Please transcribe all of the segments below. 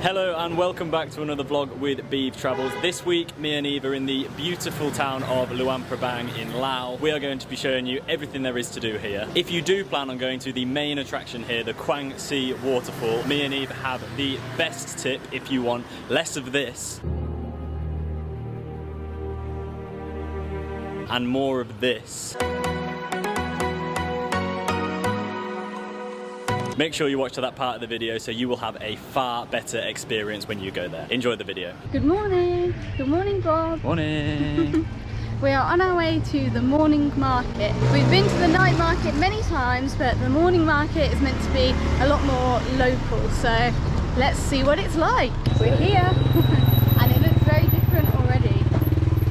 Hello and welcome back to another vlog with Beeve Travels. This week me and Eve are in the beautiful town of Luang Prabang in Laos. We are going to be showing you everything there is to do here. If you do plan on going to the main attraction here, the Kuang Si Waterfall, me and Eve have the best tip if you want less of this and more of this. Make sure you watch to that part of the video so you will have a far better experience when you go there. Enjoy the video. Good morning. Good morning, vlog. Morning. We are on our way to the morning market. We've been to the night market many times, but the morning market is meant to be a lot more local. So let's see what it's like. We're here and it looks very different already,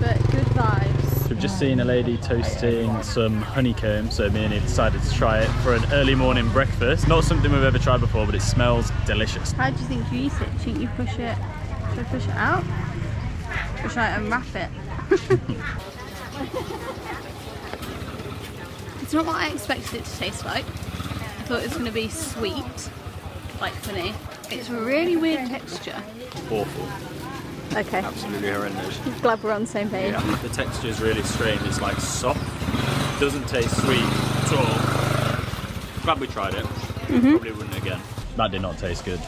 but good vibes. We've just seen a lady toasting some honeycomb, so me and Eve decided to try it for an early morning breakfast. Not something we've ever tried before, but it smells delicious. How do you think you eat it? Do you think you push it? Should I push it out? Or should I unwrap it? It's not what I expected it to taste like. I thought it was going to be sweet, like honey. It's a really weird texture. Awful. Okay. Absolutely horrendous. Glad we're on the same page. Yeah. The texture is really strange. It's like soft. Doesn't taste sweet at all. Glad we tried it. Probably wouldn't again. That did not taste good.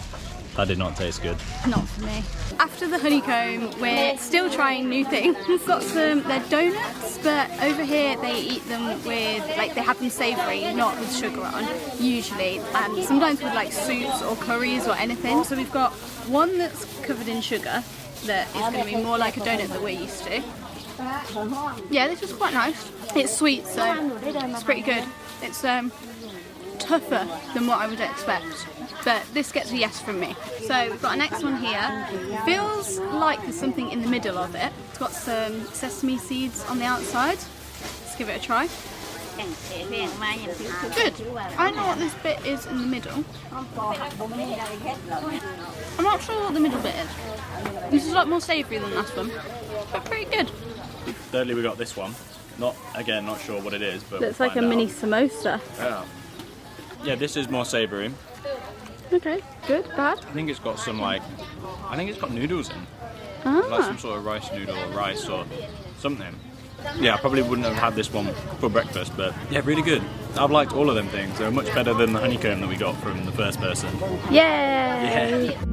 That did not taste good. Not for me. After the honeycomb, we're still trying new things. We've got some, they're donuts, but over here they eat them with, like they have them savoury, not with sugar on, usually. And sometimes with like soups or curries or anything. So we've got one that's covered in sugar, that is going to be more like a donut that we're used to. Yeah, this was quite nice. It's sweet, so it's pretty good. It's tougher than what I would expect, but this gets a yes from me. So we've got our next one here. Feels like there's something in the middle of it. It's got some sesame seeds on the outside. Let's give it a try. Good. I know what this bit is in the middle. I'm not sure what the middle bit is. This is like more savoury than last one, but pretty good. Thirdly, we got this one. Not sure what it is, but looks like a mini samosa. Yeah. Yeah, this is more savoury. Okay, good, bad. I think it's got some I think it's got noodles in. Like some sort of rice noodle or rice or something. Yeah, I probably wouldn't have had this one for breakfast, but yeah, really good. I've liked all of them things. They're much better than the honeycomb that we got from the first person. Yay! Yeah.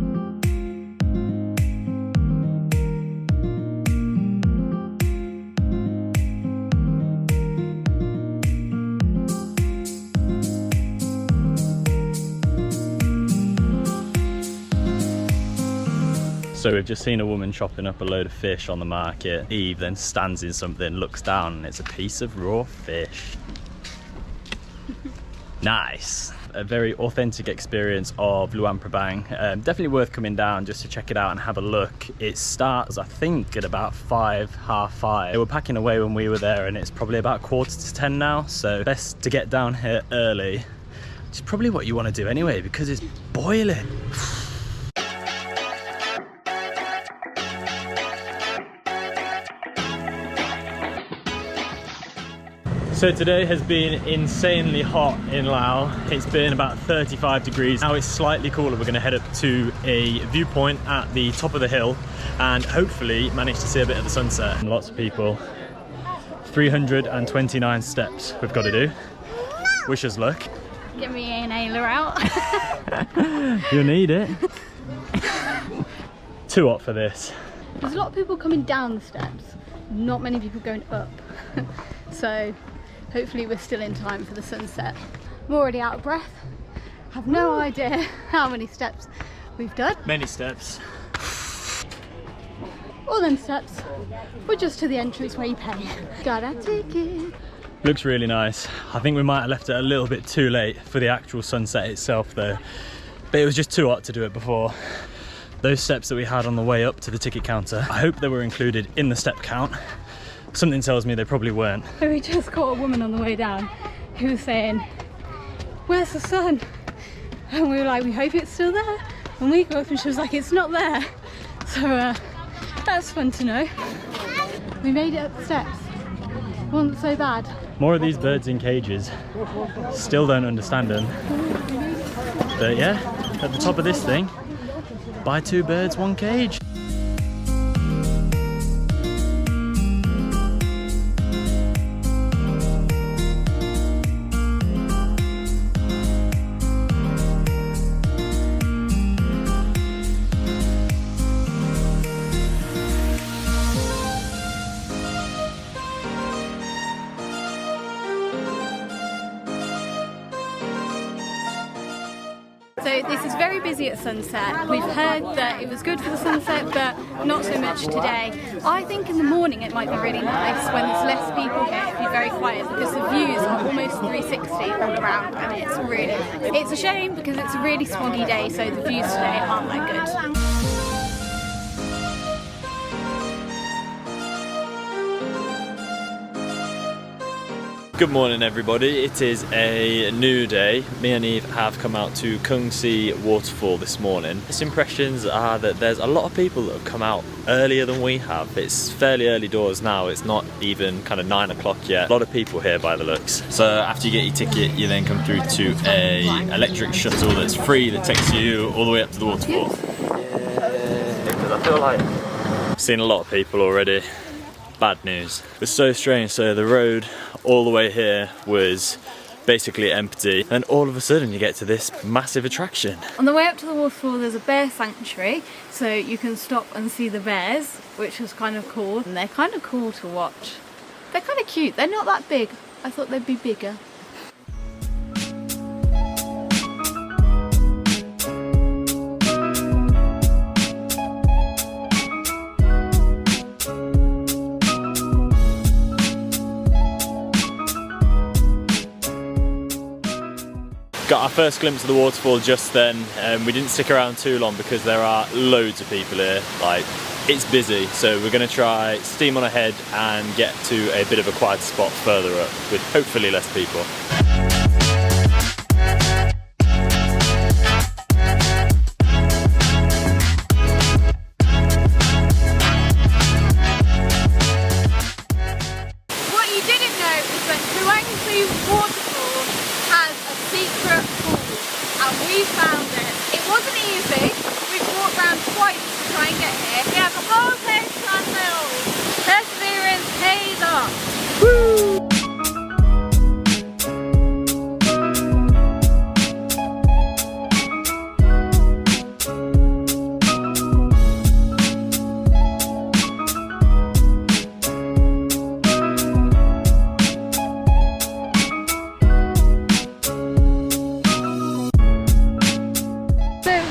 So we've just seen a woman chopping up a load of fish on the market. Eve then stands in something, looks down, and it's a piece of raw fish. Nice. A very authentic experience of Luang Prabang. Definitely worth coming down just to check it out and have a look. It starts, I think, at about 5, half 5. They were packing away when we were there, and it's probably about 9:45 now, so best to get down here early, which is probably what you want to do anyway, because it's boiling. So today has been insanely hot in Laos. It's been about 35 degrees. Now it's slightly cooler. We're going to head up to a viewpoint at the top of the hill and hopefully manage to see a bit of the sunset. And lots of people. 329 steps we've got to do. Wish us luck. Get me an inhaler out. You'll need it. Too hot for this. There's a lot of people coming down the steps, not many people going up. So hopefully we're still in time for the sunset. I'm already out of breath. I have no idea how many steps we've done. Many steps. All them steps. We're just to the entrance where you pay. Got our ticket. Looks really nice. I think we might have left it a little bit too late for the actual sunset itself though. But it was just too hot to do it before. Those steps that we had on the way up to the ticket counter, I hope they were included in the step count. Something tells me they probably weren't. We just caught a woman on the way down who was saying, "Where's the sun?" And we were like, "We hope it's still there." And we go up and she was like, "It's not there." So that's fun to know. We made it up the steps. It wasn't so bad. More of these birds in cages. Still don't understand them. But yeah, at the top of this thing, Buy 2 birds, 1 cage. So this is very busy at sunset. We've heard that it was good for the sunset, but not so much today. I think in the morning it might be really nice when there's less people here. It'd be very quiet because the views are almost 360 all around, and it's really nice. It's a shame because it's a really smoggy day, so the views today aren't that good. Good morning everybody, it is a new day. Me and Eve have come out to Kuang Si Waterfall this morning. First impressions are that there's a lot of people that have come out earlier than we have. It's fairly early doors now, it's not even kind of 9 o'clock yet. A lot of people here by the looks. So after you get your ticket, you then come through to a electric shuttle that's free that takes you all the way up to the waterfall. Because I feel like I've seen a lot of people already. Bad news. It was so strange, so the road all the way here was basically empty, and all of a sudden you get to this massive attraction. On the way up to the waterfall there's a bear sanctuary, so you can stop and see the bears, which is kind of cool, and they're kind of cool to watch. They're kind of cute, they're not that big. I thought they'd be bigger. Got our first glimpse of the waterfall just then. We didn't stick around too long because there are loads of people here. Like, it's busy, so we're going to try steam on ahead and get to a bit of a quiet spot further up with hopefully less people. What you didn't know is that Kuang Si Waterfall has a secret pool, and we found it. It wasn't easy. We've walked around twice to try and get here. We have a whole day to ourselves. Perseverance pays off. Woo!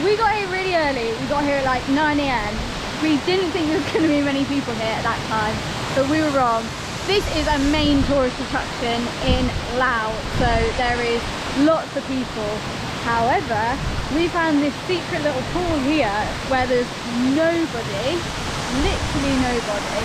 We got here really early. We got here at like 9 AM. We didn't think there was going to be many people here at that time, but we were wrong. This is a main tourist attraction in Laos, so there is lots of people. However, we found this secret little pool here where there's nobody, literally nobody.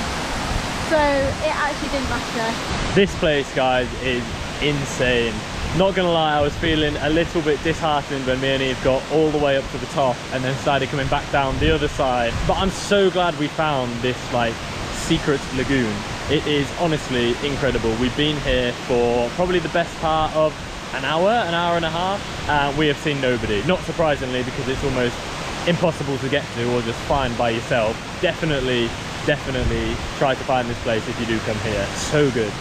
So it actually didn't matter. This place, guys, is insane. Not gonna lie, I was feeling a little bit disheartened when me and Eve got all the way up to the top and then started coming back down the other side. But I'm so glad we found this like secret lagoon. It is honestly incredible. We've been here for probably the best part of an hour and a half, and we have seen nobody. Not surprisingly, because it's almost impossible to get to or just find by yourself. Definitely try to find this place if you do come here. So good.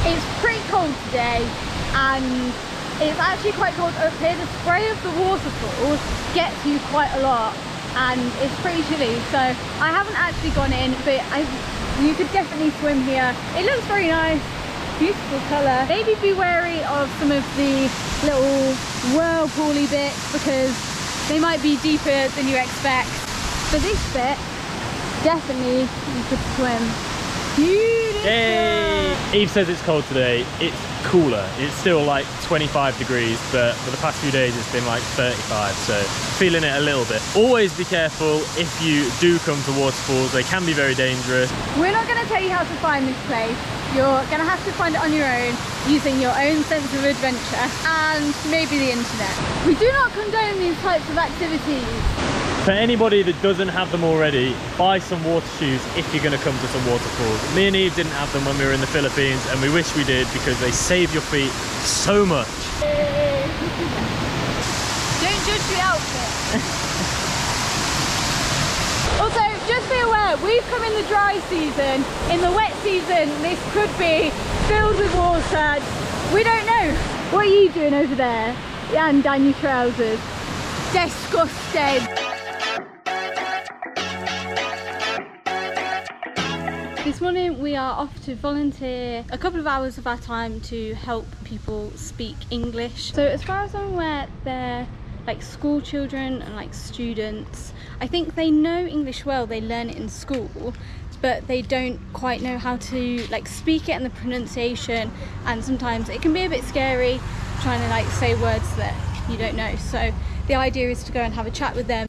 It's pretty cold today, and it's actually quite cold up here. The spray of the waterfall gets you quite a lot, and it's pretty chilly, so I haven't actually gone in, but you could definitely swim here. It looks very nice, beautiful colour. Maybe be wary of some of the little whirlpool-y bits because they might be deeper than you expect, but this bit definitely you could swim. Beautiful! Yay! Eve says it's cold today. It's cooler. It's still like 25 degrees, but for the past few days it's been like 35, so feeling it a little bit. Always be careful if you do come to waterfalls. They can be very dangerous. We're not going to tell you how to find this place. You're going to have to find it on your own, using your own sense of adventure and maybe the internet. We do not condone these types of activities. For anybody that doesn't have them already, buy some water shoes if you're going to come to some waterfalls. Me and Eve didn't have them when we were in the Philippines, and we wish we did because they save your feet so much. Don't judge the outfit. look, we've come in the dry season. In the wet season, this could be filled with water. We don't know. What are you doing over there? And down your trousers. Disgusting. This morning we are off to volunteer a couple of hours of our time to help people speak English. So as far as I'm aware, they're like school children and like students. I think they know English well, they learn it in school, but they don't quite know how to like speak it and the pronunciation, and sometimes it can be a bit scary trying to like say words that you don't know. So the idea is to go and have a chat with them.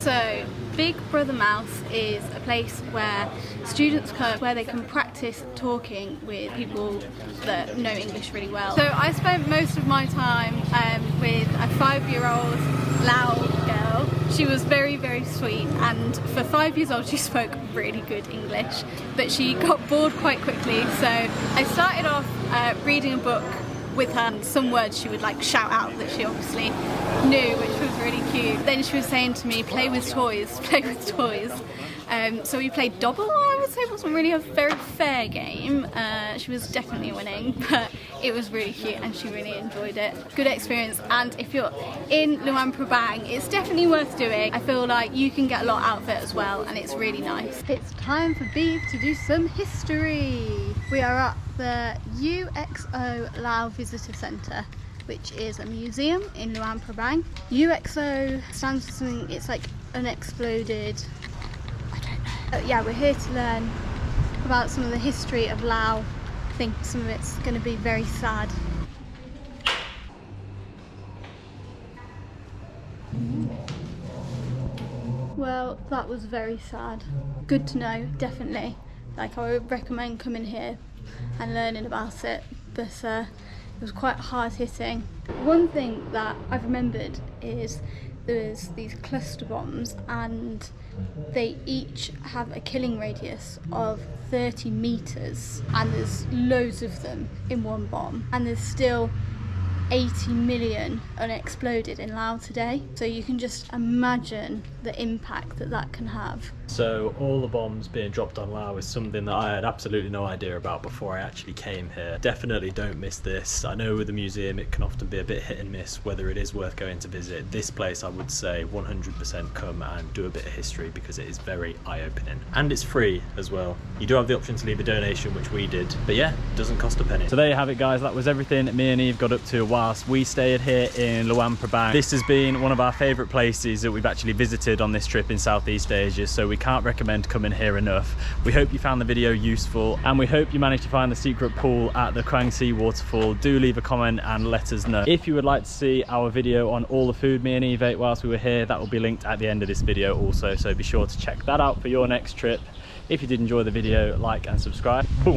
So Big Brother Mouse is a place where students come, where they can practice talking with people that know English really well. So I spent most of my time with a 5-year-old Lao girl. She was very, very sweet, and for 5 years old she spoke really good English, but she got bored quite quickly, so I started off reading a book with her, and some words she would like shout out that she obviously knew, which was really cute. Then she was saying to me, play with toys, play with toys. So we played double. I would say it wasn't really a very fair game. She was definitely winning, but it was really cute and she really enjoyed it. Good experience, and if you're in Luang Prabang, it's definitely worth doing. I feel like you can get a lot out of it as well, and it's really nice. It's time for Beeve to do some history. We are at the UXO Laos Visitor Centre, which is a museum in Luang Prabang. UXO stands for something, it's like unexploded, I don't know. Yeah, we're here to learn about some of the history of Laos. I think some of it's going to be very sad. Well, that was very sad. Good to know, definitely. Like, I would recommend coming here and learning about it, but it was quite hard hitting. One thing that I've remembered is there's these cluster bombs, and they each have a killing radius of 30 meters, and there's loads of them in one bomb, and there's still 80 million unexploded in Laos today, so you can just imagine the impact that that can have. So all the bombs being dropped on Laos is something that I had absolutely no idea about before I actually came here. Definitely don't miss this. I know with the museum it can often be a bit hit and miss whether it is worth going to visit. This place I would say 100% come and do a bit of history, because it is very eye-opening, and it's free as well. You do have the option to leave a donation, which we did, but yeah, it doesn't cost a penny. So there you have it, guys. That was everything me and Eve got up to whilst we stayed here in Luang Prabang. This has been one of our favourite places that we've actually visited on this trip in Southeast Asia, so we can't recommend coming here enough. We hope you found the video useful, and we hope you managed to find the secret pool at the Kuang Si Waterfall. Do leave a comment and let us know. If you would like to see our video on all the food me and Eve ate whilst we were here, that will be linked at the end of this video also, so be sure to check that out for your next trip. If you did enjoy the video, like and subscribe. Boom.